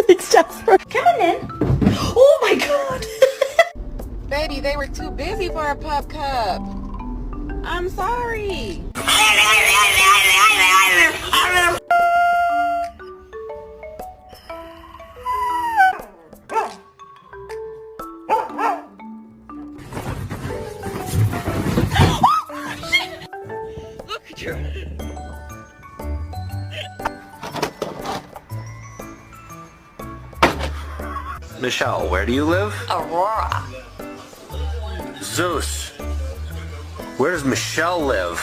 Thanks, Jasper. Coming in. Oh my god. Baby, they were too busy for a pup cup. I'm sorry. Look at you. Michelle, where do you live? Aurora. Zeus. Where does Michelle live?